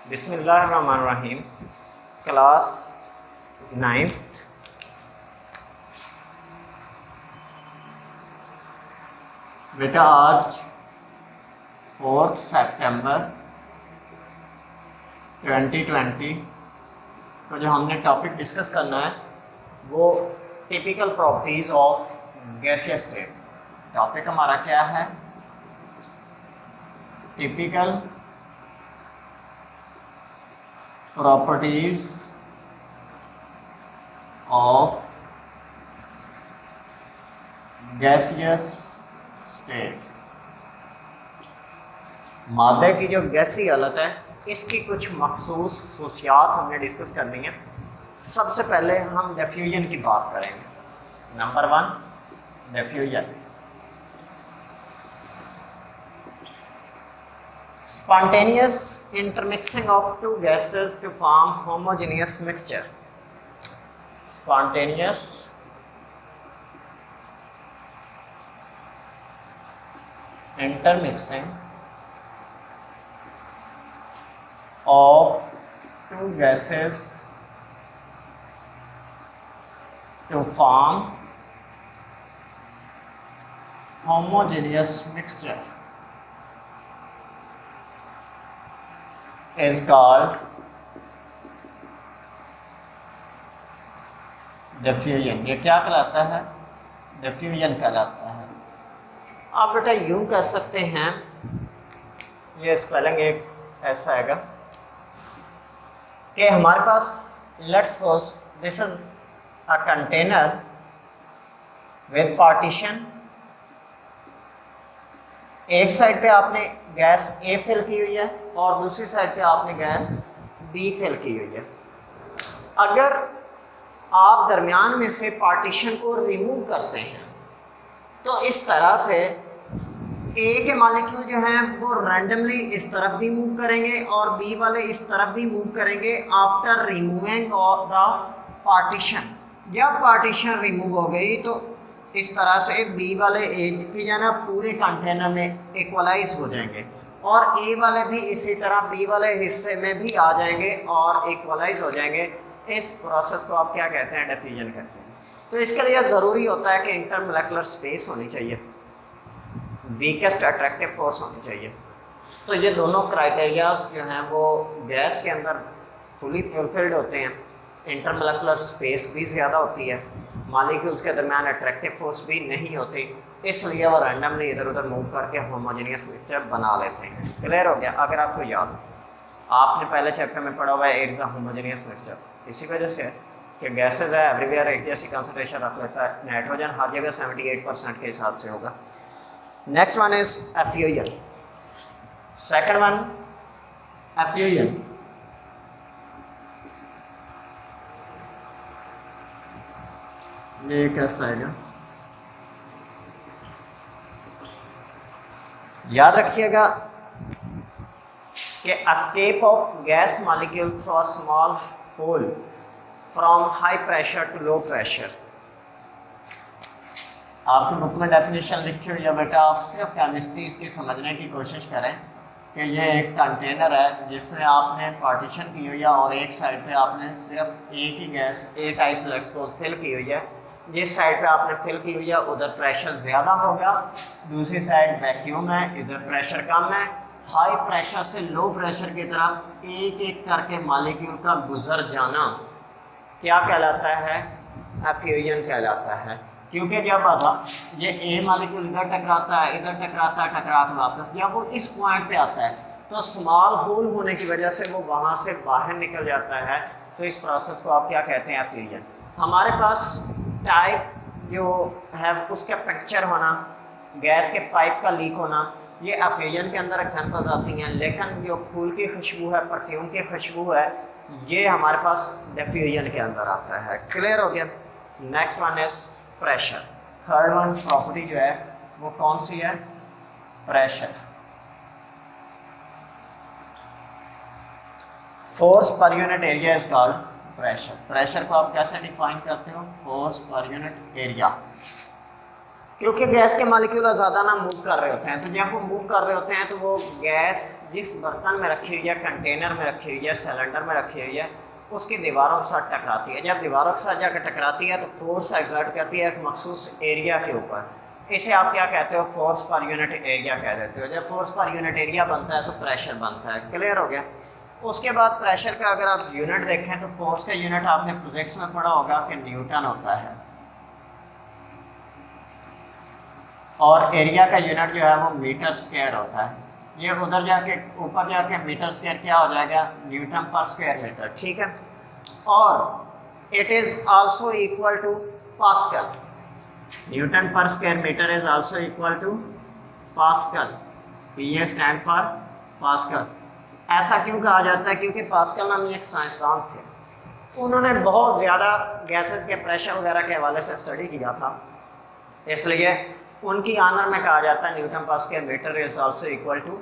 बिस्मिल्लाहिर्रहमानिर्रहीम। Class 9th। बेटा आज 4 सितंबर 2020 को जो हमने टॉपिक डिस्कस करना है वो typical properties of gaseous state. Topic हमारा क्या है? Typical properties of gaseous state. मादे की जो गैसी हालत है इसकी कुछ मखसूस खसूसियात हमने डिस्कस करनी है। सबसे पहले हम डिफ्यूजन की बात करेंगे। Number 1 diffusion. Spontaneous intermixing of two gases to form homogeneous mixture. Spontaneous intermixing of two gases to form homogeneous mixture is called diffusion. ये क्या कहलाता है? डिफ्यूजन कहलाता है। आप बेटा यूं कह सकते हैं, ये स्पेलिंग एक ऐसा आएगा कि हमारे पास let's suppose this is a container with partition. एक साइड पे आपने गैस ए फिल की हुई है और दूसरी साइड पे आपने गैस बी फिल की हुई है। अगर आप दरमियान में से पार्टीशन को रिमूव करते हैं तो इस तरह से ए के मॉलिक्यूल जो हैं वो रैंडमली इस तरफ भी मूव करेंगे और बी वाले इस तरफ भी मूव करेंगे after removing of the partition. जब पार्टीशन रिमूव हो गई तो इस तरह से बी वाले ए की जाना पूरे कंटेनर में इक्वलाइज हो जाएंगे और ए वाले भी इसी तरह बी वाले हिस्से में भी आ जाएंगे और इक्वलाइज हो जाएंगे। इस प्रोसेस को आप क्या कहते हैं? डिफ्यूजन कहते हैं। तो इसके लिए ज़रूरी होता है कि इंटरमोलेकुलर स्पेस होनी चाहिए, वीकेस्ट अट्रैक्टिव फोर्स होनी चाहिए। तो ये दोनों क्राइटेरियाज जो हैं वो गैस के अंदर फुली फुलफिल्ड होते हैं। इंटरमोलेकुलर स्पेस भी ज़्यादा होती है, मॉलिक्यूल्स के दरमियान अट्रैक्टिव फोर्स भी नहीं होती, इसलिए वो रैंडमली इधर उधर मूव करके होमोजेनियस मिक्सचर बना लेते हैं। क्लियर हो गया? अगर आपको याद हो, आपने पहले चैप्टर में पढ़ा हुआ है it is a homogeneous mixture. इसी वजह से कि गैसेज है एवरीवेयर एक जैसी कंसंट्रेशन रख लेता है। नाइट्रोजन हर जगह 78% के हिसाब से होगा। Next one is effusion. Second one effusion. ये कैसा है? याद रखिएगा कि escape of gas molecule through a small hole from high pressure to low pressure. आपकी बुक में डेफिनेशन लिखी हुई है बेटा, आप सिर्फ केमिस्ट्री इसकी समझने की कोशिश करें कि ये एक कंटेनर है जिसमें आपने पार्टीशन की हुई है और एक साइड पे आपने सिर्फ एक ही गैस ए टाइप प्लेट्स को फिल की हुई है। जिस साइड पे आपने फिल की हुई है उधर प्रेशर ज़्यादा होगा, दूसरी साइड वैक्यूम है, इधर प्रेशर कम है। हाई प्रेशर से लो प्रेशर की तरफ एक एक करके मॉलिक्यूल का गुजर जाना क्या कहलाता है? एफ्यूजन कहलाता है। क्योंकि जब ये ए मॉलिक्यूल इधर टकराता है, इधर टकराता है, टकरा के वापस जब वो इस पॉइंट पे आता है तो स्मॉल होल होने की वजह से वो वहाँ से बाहर निकल जाता है। तो इस प्रोसेस को आप क्या कहते हैं? एफ्यूजन। हमारे पास टाइप जो है उसका पिक्चर होना, गैस के पाइप का लीक होना, ये एफ्यूजन के अंदर एग्जांपल्स आती हैं। लेकिन जो फूल की खुशबू है, परफ्यूम की खुशबू है, ये हमारे पास डिफ्यूजन के अंदर आता है। क्लियर हो गया? Next one is pressure. Third one property जो है वो कौन सी है? Pressure. Force per unit area is called pressure. Pressure को आप कैसे डिफाइन करते हो? Force per unit area. क्योंकि गैस के मालिक्यूल ज़्यादा ना मूव कर रहे होते हैं, तो जब वो मूव कर रहे होते हैं तो वो गैस जिस बर्तन में रखी हुई है, कंटेनर में रखी हुई है, सिलेंडर में रखी हुई है, उसकी दीवारों के साथ टकराती है। जब दीवारों के साथ जाकर टकराती है तो फोर्स एक्सर्ट करती है एक मखसूस एरिया के ऊपर। इसे आप क्या कहते हो? फोर्स पर यूनिट एरिया कह देते हो। जब फोर्स पर यूनिट एरिया बनता है तो प्रेशर बनता है। क्लियर हो गया? उसके बाद प्रेशर का अगर आप यूनिट देखें तो फोर्स का यूनिट आपने फिजिक्स में पढ़ा होगा कि न्यूटन होता है, और एरिया का यूनिट जो है वो मीटर स्क्वायर होता है। ये उधर जाके ऊपर जाके मीटर स्क्वायर क्या हो जाएगा? Newton per square metre. ठीक है, और it is also equal to pascal. Newton per square metre is also equal to pascal. P stand for pascal. ऐसा क्यों कहा जाता है? क्योंकि पास्कल नामी एक साइंसदान थे, उन्होंने बहुत ज़्यादा गैसेस के प्रेशर वगैरह के हवाले से स्टडी किया था, इसलिए उनकी ऑनर में कहा जाता है newton per square metre is also equal to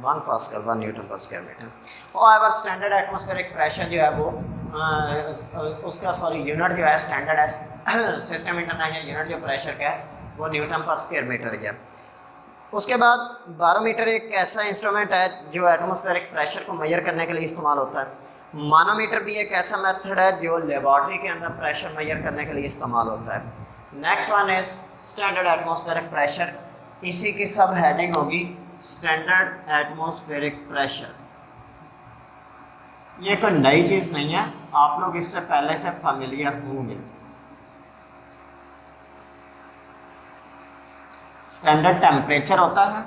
1 pascal, 1 newton per square metre. और स्टैंडर्ड एटमॉस्फेरिक प्रेशर जो है वो उसका यूनिट जो है स्टैंडर्ड है सिस्टम इंटरनेशनल यूनिट जो प्रेशर का है वो न्यूटन पर स्क्वायर मीटर है। उसके बाद बारोमीटर एक ऐसा इंस्ट्रूमेंट है जो एटमॉस्फेरिक प्रेशर को मेजर करने के लिए इस्तेमाल होता है। मानोमीटर भी एक ऐसा मेथड है जो लेबॉर्ट्री के अंदर प्रेशर मेजर करने के लिए इस्तेमाल होता है। Next one is standard atmospheric pressure. इसी की सब हेडिंग होगी स्टैंडर्ड एटमॉस्फेरिक प्रेशर। ये कोई नई चीज़ नहीं है, आप लोग इससे पहले से फेमिलियर होंगे। स्टैंडर्ड टेम्परेचर होता है,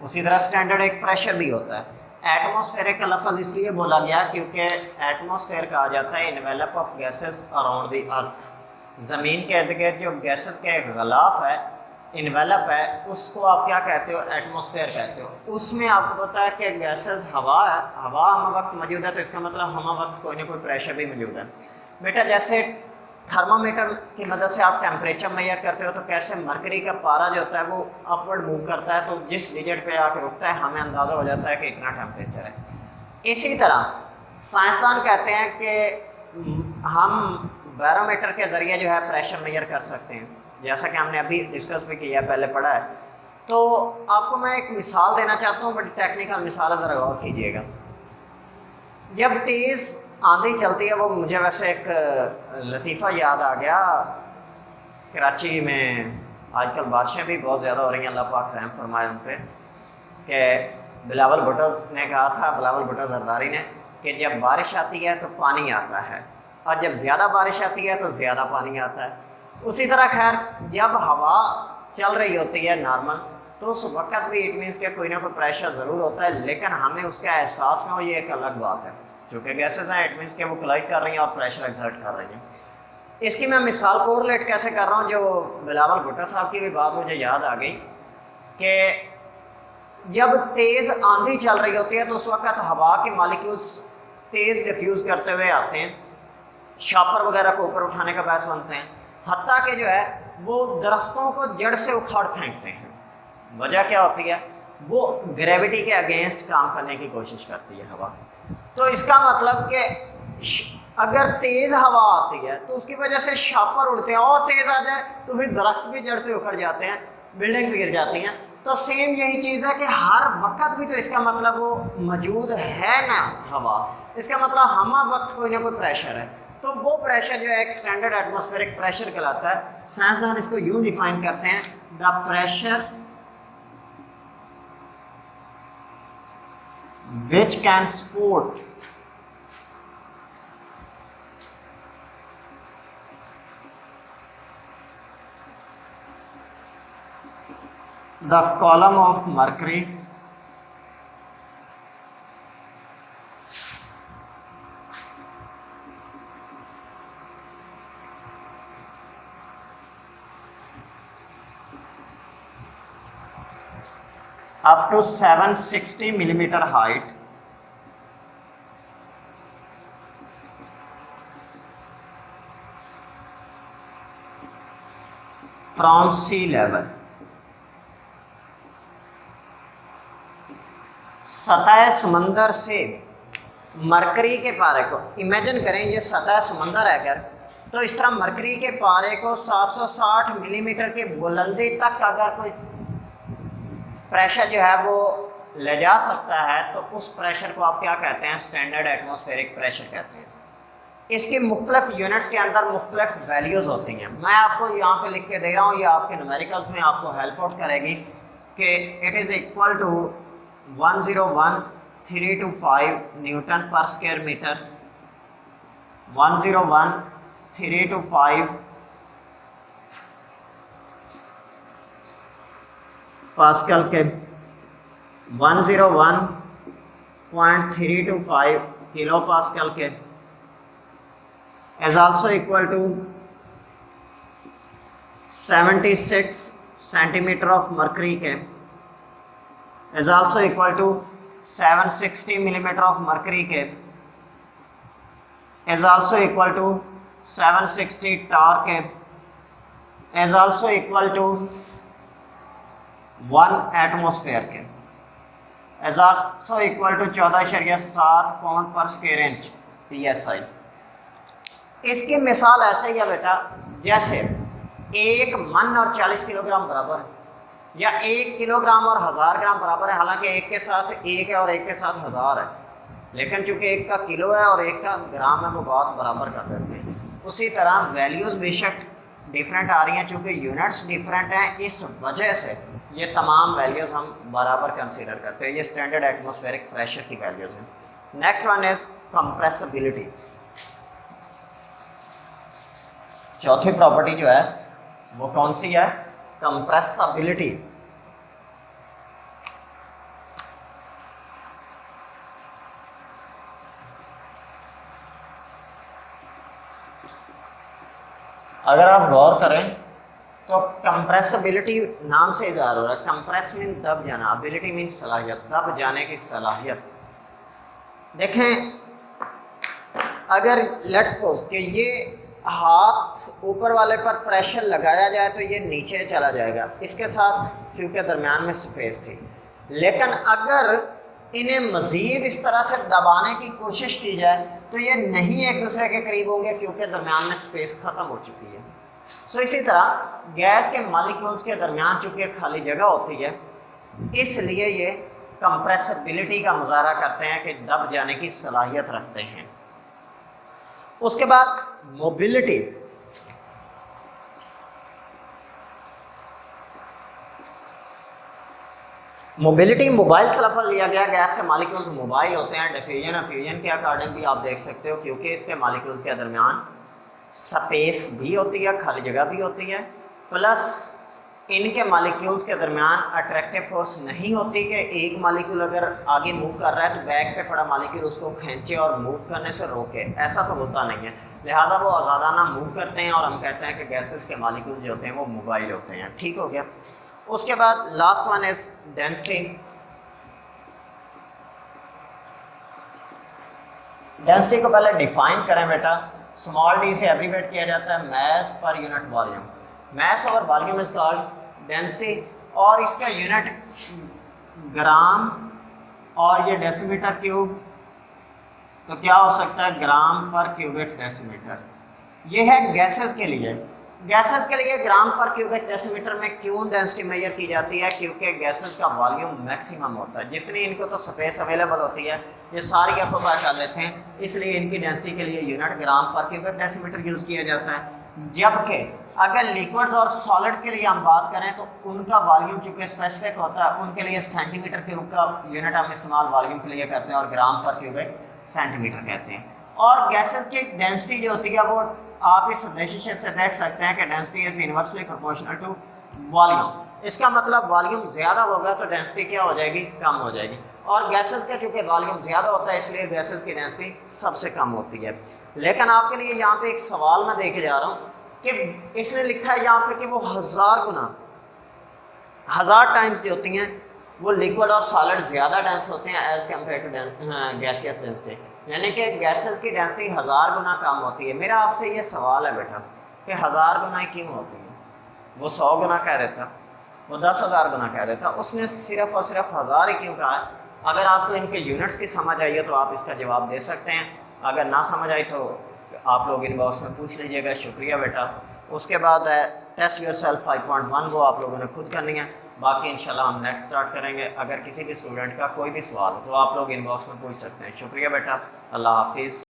उसी तरह स्टैंडर्ड एक प्रेशर भी होता है। एटमॉस्फेरिक का लफ्ज़ इसलिए बोला गया क्योंकि एटमॉस्फेयर कहा जाता है envelope of gases around the earth. ज़मीन के इर्द गिर्द जो गैसेस का एक गलाफ है, इन्वेलप है, उसको आप क्या कहते हो? एटमॉस्फेयर कहते हो। उसमें आपको पता है कि गैसेस हवा है, हवा हम वक्त मौजूद है, तो इसका मतलब हम वक्त कोई ना कोई प्रेशर भी मौजूद है। बेटा जैसे थर्मामीटर की मदद से आप टेम्परेचर मेजर करते हो, तो कैसे मरकरी का पारा जो होता है वो अपवर्ड मूव करता है, तो जिस डिजिट पे आकर रुकता है हमें अंदाज़ा हो जाता है कि इतना टेम्परेचर है। इसी तरह साइंसदान कहते हैं कि हम बैरोमीटर के ज़रिए जो है प्रेशर मेजर कर सकते हैं, जैसा कि हमने अभी डिस्कस भी किया, पहले पढ़ा है। तो आपको मैं एक मिसाल देना चाहता हूँ, बड़ी टेक्निकल मिसाल है, ज़रा गौर कीजिएगा। जब तेज़ आंधी चलती है, वो मुझे वैसे एक लतीफ़ा याद आ गया। कराची में आजकल बारिशें भी बहुत ज़्यादा हो रही हैं, अल्लाह पाक रहम फरमाए उन पर, कि बिलावल भुट्टो ने कहा था, बिलावल भुट्टो जरदारी ने, कि जब बारिश आती है तो पानी आता है, और जब ज़्यादा बारिश आती है तो ज़्यादा पानी आता है। उसी तरह खैर जब हवा चल रही होती है नॉर्मल, तो उस वक्त भी इट मीन्स के कोई ना कोई प्रेशर ज़रूर होता है, लेकिन हमें उसका एहसास ना हो, ये एक अलग बात है। चूँकि गैसेस हैं, इट मीन्स के वो कोलाइड कर रही हैं और प्रेशर एक्सर्ट कर रही हैं। इसकी मैं मिसाल कोरिलेट कैसे कर रहा हूँ, जो बिलावल भुट्टो साहब की भी बात मुझे याद आ गई कि जब तेज़ आंधी चल रही होती है तो उस वक्त हवा के मॉलिक्यूल्स तेज़ डिफ्यूज़ करते हुए आते हैं, शापर वगैरह को ऊपर उठाने का बायस बनते हैं, हत्ता के जो है वो दरख्तों को जड़ से उखाड़ फेंकते हैं। वजह क्या होती है? वो ग्रेविटी के अगेंस्ट काम करने की कोशिश करती है हवा। तो इसका मतलब कि अगर तेज़ हवा आती है तो उसकी वजह से शापर उड़ते हैं, और तेज़ आ जाए तो फिर दरख्त भी जड़ से उखड़ जाते हैं, बिल्डिंग्स गिर जाती हैं। तो सेम यही चीज़ है कि हर वक्त भी तो इसका मतलब वो मौजूद है ना हवा, इसका मतलब हम वक्त कोई ना कोई प्रेशर है। तो वो प्रेशर जो है एक स्टैंडर्ड एटमॉस्फेरिक प्रेशर कहलाता है। साइंसदान इसको यूँ डिफाइन करते हैं, the pressure which can support the column of mercury up to 760 millimeter height from sea level। सतह समंदर से मरकरी के पारे को इमेजिन करें, ये सतह समंदर है। अगर तो इस तरह मरकरी के पारे को 760 मिलीमीटर की बुलंदी तक अगर कोई प्रेशर जो है वो ले जा सकता है तो उस प्रेशर को आप क्या कहते हैं, स्टैंडर्ड एटमॉस्फेरिक प्रेशर कहते हैं। इसकी मुख्तलिफ यूनिट्स के अंदर मुख्तलिफ वैल्यूज़ होती हैं। मैं आपको यहाँ पे लिख के दे रहा हूँ, ये आपके न्यूमेरिकल्स में आपको हेल्प आउट करेगी कि it is equal to 101,325 newton per square metre, 101,325 pascal के 101.325 किलो पास्कल के is also equal to 76 centimeter of mercury के is also equal to 760 millimeter of mercury के is also equal to 760 tar के is also equal to 1 atmosphere के is also equal to 14.7 pound per square inch PSI। इसकी मिसाल ऐसे ही है बेटा, जैसे 1 मन और 40 किलोग्राम बराबर है, या 1 किलोग्राम और 1000 ग्राम बराबर है। हालांकि एक के साथ 1 है और एक के साथ 1000 है, लेकिन चूंकि एक का किलो है और एक का ग्राम है वो बहुत बराबर कर देते हैं। उसी तरह वैल्यूज़ बेशक डिफरेंट आ रही हैं, चूँकि यूनिट्स डिफरेंट हैं, इस वजह से ये तमाम वैल्यूज़ हम बराबर कंसीडर करते हैं। ये स्टैंडर्ड एटमॉस्फेरिक प्रेशर की वैल्यूज़ हैं। Next one is compressibility. चौथी प्रॉपर्टी जो है वो कौन सी है, कंप्रेसिबिलिटी। अगर आप गौर करें तो कंप्रेसिबिलिटी नाम से इजारा हो रहा है। कंप्रेस मीन दब जाना, एबिलिटी मीन सलाहियत, दब जाने की सलाहियत। देखें, अगर लेट्स सपोज कि ये हाथ ऊपर वाले पर प्रेशर लगाया जाए तो ये नीचे चला जाएगा, इसके साथ क्योंकि दरमियान में स्पेस थी। लेकिन अगर इन्हें मज़ीद इस तरह से दबाने की कोशिश की जाए तो ये नहीं एक दूसरे के करीब होंगे क्योंकि दरमियान में स्पेस ख़त्म हो चुकी है। सो इसी तरह गैस के मॉलिक्यूल्स के दरमियान चूँकि खाली जगह होती है, इसलिए ये कंप्रेसिबिलिटी का मुजाहरा करते हैं कि दब जाने की सलाहियत रखते हैं। उसके बाद मोबिलिटी। मोबिलिटी मोबाइल से लफ्ज़ लिया गया। गैस के मॉलिक्यूल्स मोबाइल होते हैं। डिफ्यूजन और फ्यूजन के अकॉर्डिंग भी आप देख सकते हो, क्योंकि इसके मॉलिक्यूल्स के दरमियान स्पेस भी होती है, खाली जगह भी होती है, प्लस इनके मॉलिक्यूल्स के दरमियान अट्रैक्टिव फोर्स नहीं होती कि एक मॉलिक्यूल अगर आगे मूव कर रहा है तो बैक पे पड़ा मॉलिक्यूल उसको खींचे और मूव करने से रोके, ऐसा तो होता नहीं है। लिहाजा वो आज़ादाना मूव करते हैं और हम कहते हैं कि गैसेस के मॉलिक्यूल्स जो होते हैं वो मोबाइल होते हैं। ठीक हो गया। उसके बाद last one is density. Density को पहले डिफाइन करें बेटा। स्मॉल डी से एब्रीवेट किया जाता है mass per unit volume. Mass और वॉल्यूम इज कॉल्ड डेंसिटी, और इसका यूनिट ग्राम और ये डेसीमीटर क्यूब, तो क्या हो सकता है ग्राम पर क्यूबिक डेसीमीटर। ये है गैसेस के लिए। गैसेस के लिए ग्राम पर क्यूबिक डेसीमीटर में क्यों डेंसिटी मेजर की जाती है, क्योंकि गैसेस का वॉल्यूम मैक्सिमम होता है। जितनी इनको तो स्पेस अवेलेबल होती है ये सारी आपको पता कर लेते हैं, इसलिए इनकी डेंसिटी के लिए यूनिट ग्राम पर क्यूबिक डेसीमीटर यूज़ किया जाता है। जबकि अगर लिक्विड्स और सॉलिड्स के लिए हम बात करें तो उनका वॉल्यूम चूँकि स्पेसिफिक होता है, उनके लिए सेंटीमीटर क्यूब का यूनिट हम इस्तेमाल वॉल्यूम के लिए करते हैं और ग्राम पर क्यूबिक सेंटीमीटर कहते हैं। और गैसेस की डेंसिटी जो होती है वो आप इस रिलेशनशिप से देख सकते हैं कि density is inversely proportional to volume. इसका मतलब वॉल्यूम ज़्यादा होगा तो डेंसिटी क्या हो जाएगी, कम हो जाएगी। और गैसेस का चूँकि वॉल्यूम ज़्यादा होता है इसलिए गैसेस की डेंसिटी सबसे कम होती है। लेकिन आपके लिए यहाँ पे एक सवाल मैं देखे जा रहा हूँ कि इसने लिखा है यहाँ पे कि वो 1000 गुना 1000 टाइम्स जो होती हैं वो लिक्विड और सॉलिड ज़्यादा डेंस होते हैं as compare to gaseous density, यानी कि गैसेस की डेंसिटी 1000 गुना कम होती है। मेरा आपसे ये सवाल है बेटा कि 1000 गुना क्यों होती है। वो 100 गुना कह देता, वो 10,000 गुना कह देता, उसने सिर्फ और सिर्फ 1000 ही क्यों कहा। अगर आपको इनके यूनिट्स की समझ आई है तो आप इसका जवाब दे सकते हैं, अगर ना समझ आई तो आप लोग इनबॉक्स में पूछ लीजिएगा। शुक्रिया बेटा। उसके बाद है टेस्ट योरसेल्फ 5.1, वो आप लोगों ने खुद करनी है। बाकी इंशाल्लाह हम नेक्स्ट स्टार्ट करेंगे। अगर किसी भी स्टूडेंट का कोई भी सवाल हो तो आप लोग इनबॉक्स में पूछ सकते हैं। शुक्रिया बेटा। अल्लाह हाफिज़।